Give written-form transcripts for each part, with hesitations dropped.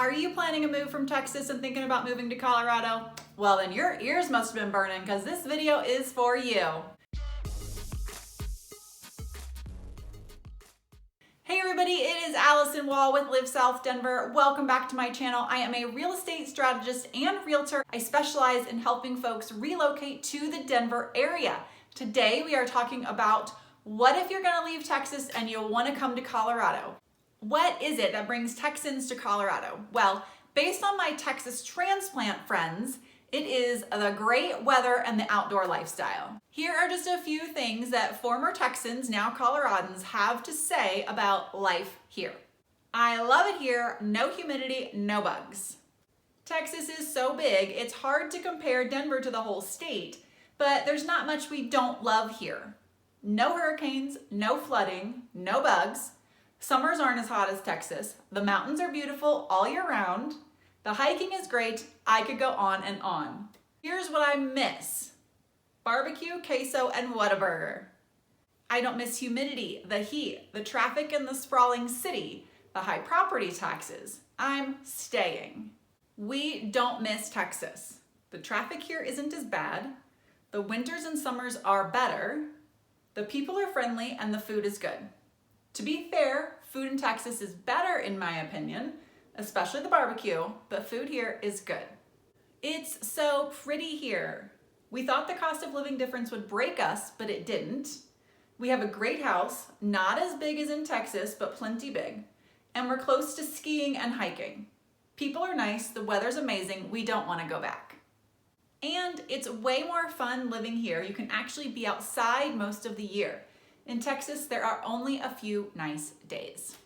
Are you planning a move from Texas and thinking about moving to Colorado? Well, then your ears must have been burning because this video is for you. Hey everybody, it is Alyson Wahl with Live South Denver. Welcome back to my channel. I am a real estate strategist and realtor. I specialize in helping folks relocate to the Denver area. Today we are talking about what if you're gonna leave Texas and you'll wanna come to Colorado. What is it that brings Texans to Colorado? Well, based on my Texas transplant friends, it is the great weather and the outdoor lifestyle. Here are just a few things that former Texans, now Coloradans, have to say about life here. I love it here, no humidity, no bugs. Texas is so big, it's hard to compare Denver to the whole state, but there's not much we don't love here. No hurricanes, no flooding, no bugs. Summers aren't as hot as Texas. The mountains are beautiful all year round. The hiking is great. I could go on and on. Here's what I miss. Barbecue, queso, and Whataburger. I don't miss humidity, the heat, the traffic in the sprawling city, the high property taxes. I'm staying. We don't miss Texas. The traffic here isn't as bad. The winters and summers are better. The people are friendly and the food is good. To be fair, food in Texas is better in my opinion, especially the barbecue, but food here is good. It's so pretty here. We thought the cost of living difference would break us, but it didn't. We have a great house, not as big as in Texas, but plenty big. And we're close to skiing and hiking. People are nice, the weather's amazing, we don't want to go back. And it's way more fun living here. You can actually be outside most of the year. In Texas, there are only a few nice days.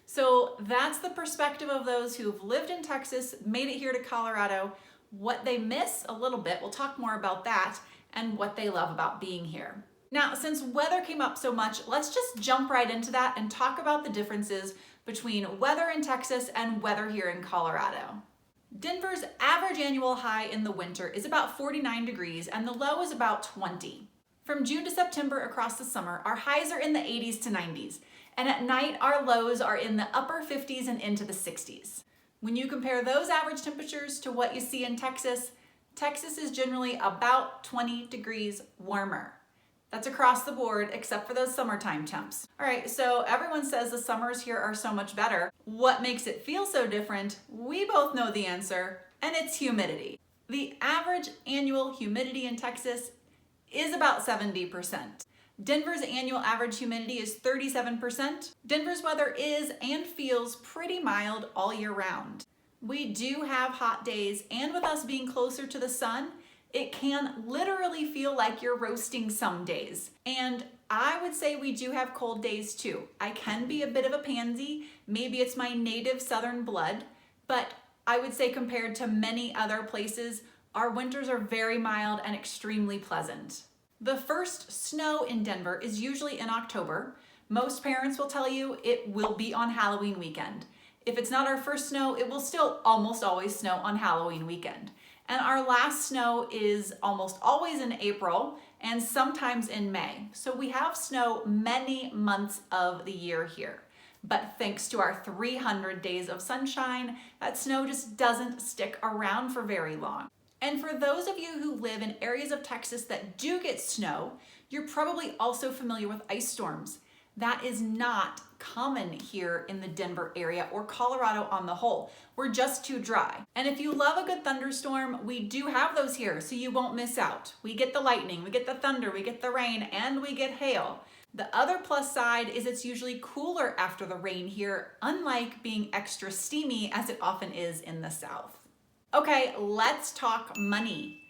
So that's the perspective of those who've lived in Texas, made it here to Colorado, what they miss a little bit, we'll talk more about that, and what they love about being here. Now, since weather came up so much, let's just jump right into that and talk about the differences between weather in Texas and weather here in Colorado. Denver's average annual high in the winter is about 49 degrees and the low is about 20. From June to September across the summer, our highs are in the 80s to 90s, and at night our lows are in the upper 50s and into the 60s. When you compare those average temperatures to what you see in Texas, Texas is generally about 20 degrees warmer. That's across the board except for those summertime temps. All right, so everyone says the summers here are so much better. What makes it feel so different? We both know the answer, and it's humidity. The average annual humidity in Texas is about 70%. Denver's annual average humidity is 37%. Denver's weather is and feels pretty mild all year round. We do have hot days, and with us being closer to the sun, it can literally feel like you're roasting some days. And I would say we do have cold days too. I can be a bit of a pansy. Maybe it's my native southern blood, but I would say compared to many other places, our winters are very mild and extremely pleasant. The first snow in Denver is usually in October. Most parents will tell you it will be on Halloween weekend. If it's not our first snow, it will still almost always snow on Halloween weekend. And our last snow is almost always in April and sometimes in May. So we have snow many months of the year here. But thanks to our 300 days of sunshine, that snow just doesn't stick around for very long. And for those of you who live in areas of Texas that do get snow, you're probably also familiar with ice storms. That is not common here in the Denver area or Colorado on the whole. We're just too dry. And if you love a good thunderstorm, we do have those here, so you won't miss out. We get the lightning, we get the thunder, we get the rain, and we get hail. The other plus side is it's usually cooler after the rain here, unlike being extra steamy as it often is in the south. Okay, let's talk money.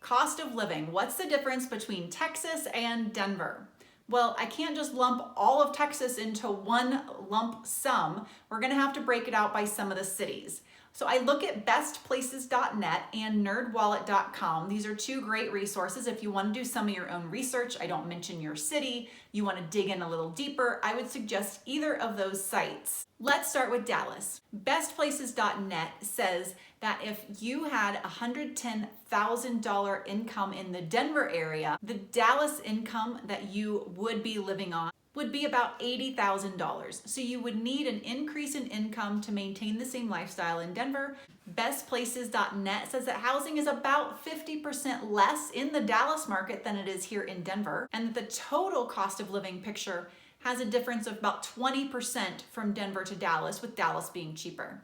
Cost of living. What's the difference between Texas and Denver? Well, I can't just lump all of Texas into one lump sum. We're gonna have to break it out by some of the cities. So I look at bestplaces.net and nerdwallet.com. These are two great resources. If you want to do some of your own research, I don't mention your city, you want to dig in a little deeper, I would suggest either of those sites. Let's start with Dallas. Bestplaces.net says that if you had $110,000 income in the Denver area, the Dallas income that you would be living on would be about $80,000. So you would need an increase in income to maintain the same lifestyle in Denver. Bestplaces.net says that housing is about 50% less in the Dallas market than it is here in Denver, and that the total cost of living picture has a difference of about 20% from Denver to Dallas, with Dallas being cheaper.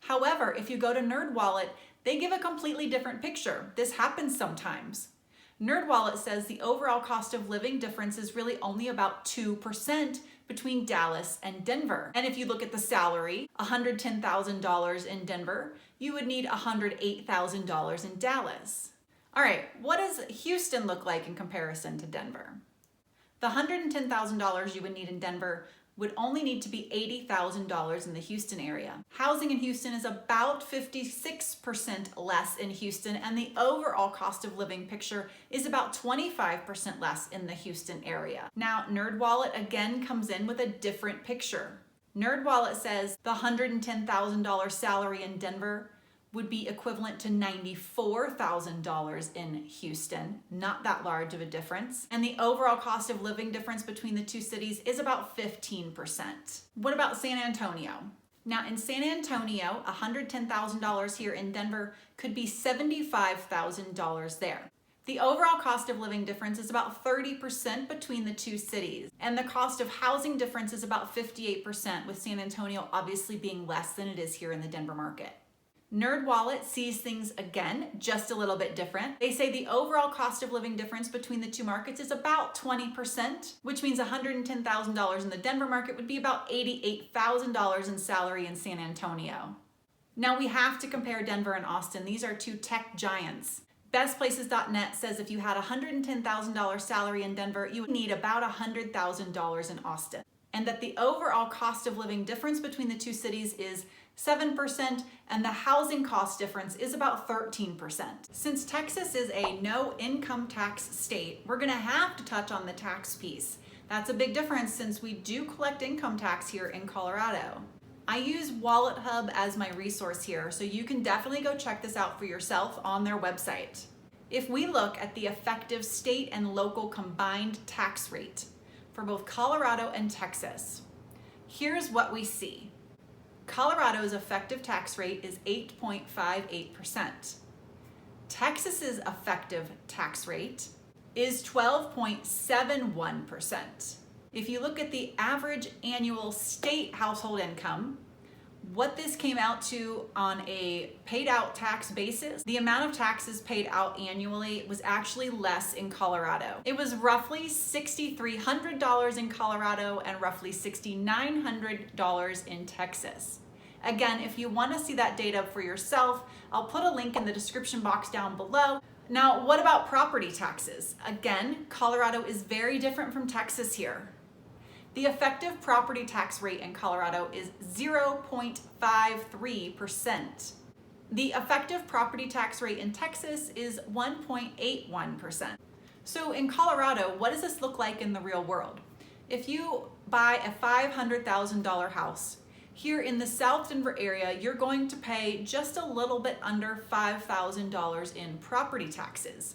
However, if you go to NerdWallet, they give a completely different picture. This happens sometimes. NerdWallet says the overall cost of living difference is really only about 2% between Dallas and Denver. And if you look at the salary, $110,000 in Denver, you would need $108,000 in Dallas. All right, what does Houston look like in comparison to Denver? The $110,000 you would need in Denver would only need to be $80,000 in the Houston area. Housing in Houston is about 56% less in Houston, and the overall cost of living picture is about 25% less in the Houston area. Now, NerdWallet again comes in with a different picture. NerdWallet says the $110,000 salary in Denver would be equivalent to $94,000 in Houston, not that large of a difference. And the overall cost of living difference between the two cities is about 15%. What about San Antonio? Now in San Antonio, $110,000 here in Denver could be $75,000 there. The overall cost of living difference is about 30% between the two cities, and the cost of housing difference is about 58%, with San Antonio obviously being less than it is here in the Denver market. NerdWallet sees things again just a little bit different. They say the overall cost of living difference between the two markets is about 20%, which means $110,000 in the Denver market would be about $88,000 in salary in San Antonio. Now we have to compare Denver and Austin. These are two tech giants. Bestplaces.net says if you had $110,000 salary in Denver, you would need about $100,000 in Austin, and that the overall cost of living difference between the two cities is 7%, and the housing cost difference is about 13%. Since Texas is a no income tax state, we're gonna have to touch on the tax piece. That's a big difference since we do collect income tax here in Colorado. I use Wallet Hub as my resource here, so you can definitely go check this out for yourself on their website. If we look at the effective state and local combined tax rate for both Colorado and Texas, here's what we see. Colorado's effective tax rate is 8.58%. Texas's effective tax rate is 12.71%. If you look at the average annual state household income, what this came out to on a paid out tax basis, the amount of taxes paid out annually was actually less in Colorado. It was roughly $6,300 in Colorado and roughly $6,900 in Texas. Again, if you want to see that data for yourself, I'll put a link in the description box down below. Now, what about property taxes? Again, Colorado is very different from Texas here. The effective property tax rate in Colorado is 0.53%. The effective property tax rate in Texas is 1.81%. So in Colorado, what does this look like in the real world? If you buy a $500,000 house here in the South Denver area, you're going to pay just a little bit under $5,000 in property taxes.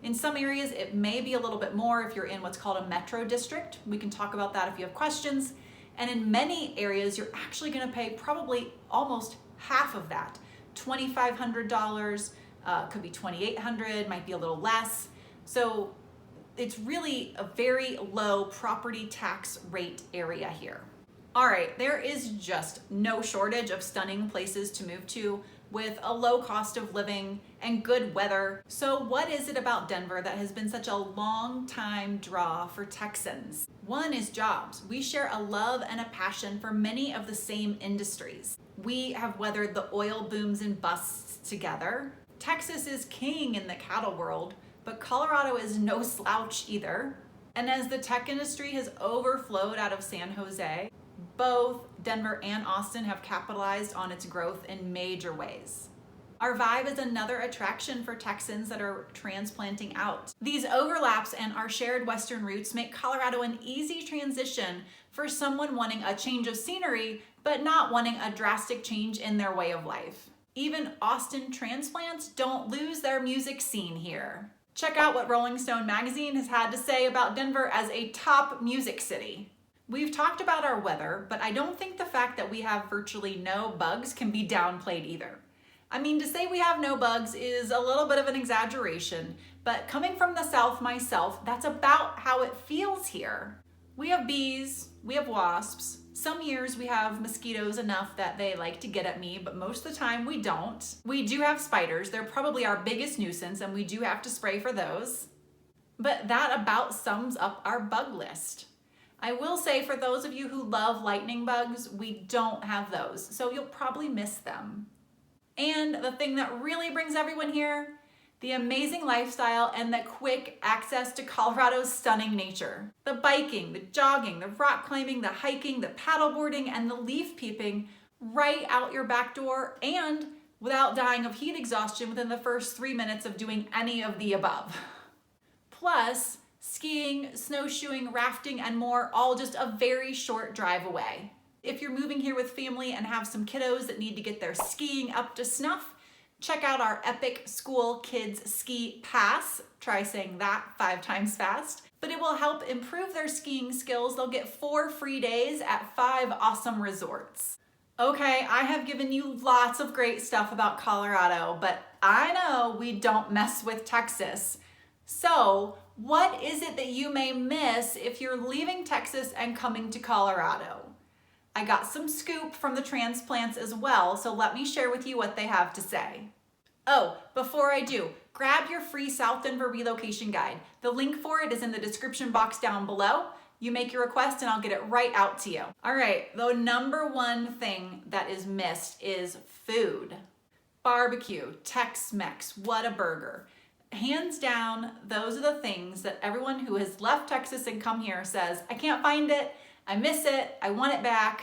In some areas, it may be a little bit more if you're in what's called a metro district. We can talk about that if you have questions. And in many areas, you're actually going to pay probably almost half of that. $2,500, could be $2,800, might be a little less. So it's really a very low property tax rate area here. All right, there is just no shortage of stunning places to move to with a low cost of living and good weather. So what is it about Denver that has been such a long time draw for Texans? One is jobs. We share a love and a passion for many of the same industries. We have weathered the oil booms and busts together. Texas is king in the cattle world, but Colorado is no slouch either. And as the tech industry has overflowed out of San Jose, both Denver and Austin have capitalized on its growth in major ways. Our vibe is another attraction for Texans that are transplanting out. These overlaps and our shared Western roots make Colorado an easy transition for someone wanting a change of scenery, but not wanting a drastic change in their way of life. Even Austin transplants don't lose their music scene here. Check out what Rolling Stone magazine has had to say about Denver as a top music city. We've talked about our weather, but I don't think the fact that we have virtually no bugs can be downplayed either. I mean, to say we have no bugs is a little bit of an exaggeration, but coming from the South myself, that's about how it feels here. We have bees, we have wasps. Some years we have mosquitoes enough that they like to get at me, but most of the time we don't. We do have spiders. They're probably our biggest nuisance, and we do have to spray for those. But that about sums up our bug list. I will say, for those of you who love lightning bugs, we don't have those, so you'll probably miss them. And the thing that really brings everyone here, the amazing lifestyle and the quick access to Colorado's stunning nature. The biking, the jogging, the rock climbing, the hiking, the paddleboarding, and the leaf peeping right out your back door, and without dying of heat exhaustion within the first 3 minutes of doing any of the above. Plus, skiing, snowshoeing, rafting, and more, all just a very short drive away. If you're moving here with family and have some kiddos that need to get their skiing up to snuff, check out our epic school kids ski pass. Try saying that 5 times fast. But it will help improve their skiing skills. They'll get 4 free days at 5 awesome resorts. Okay, I have given you lots of great stuff about Colorado, but I know we don't mess with Texas. So, what is it that you may miss if you're leaving Texas and coming to Colorado? I got some scoop from the transplants as well, so let me share with you what they have to say. Oh, before I do, grab your free South Denver relocation guide. The link for it is in the description box down below. You make your request and I'll get it right out to you. All right, the number one thing that is missed is food. Barbecue, Tex-Mex, what a burger. Hands down, those are the things that everyone who has left Texas and come here says, I can't find it, I miss it, I want it back,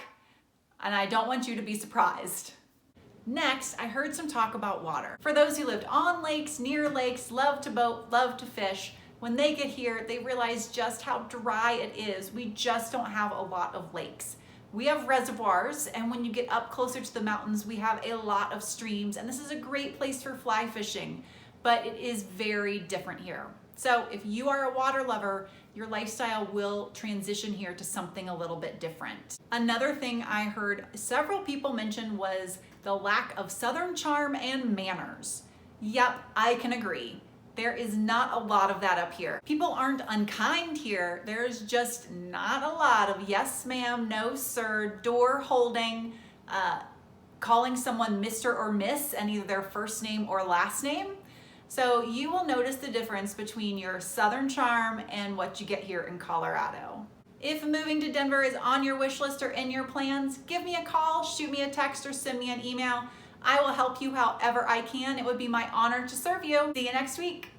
and I don't want you to be surprised. Next, I heard some talk about water. For those who lived on lakes, near lakes, love to boat, love to fish, when they get here, they realize just how dry it is. We just don't have a lot of lakes. We have reservoirs, and when you get up closer to the mountains, we have a lot of streams, and this is a great place for fly fishing, but it is very different here. So if you are a water lover, your lifestyle will transition here to something a little bit different. Another thing I heard several people mention was the lack of Southern charm and manners. Yep, I can agree. There is not a lot of that up here. People aren't unkind here. There's just not a lot of yes ma'am, no sir, door holding, calling someone Mr. or Miss and either their first name or last name. So you will notice the difference between your Southern charm and what you get here in Colorado. If moving to Denver is on your wish list or in your plans, give me a call, shoot me a text, or send me an email. I will help you however I can. It would be my honor to serve you. See you next week.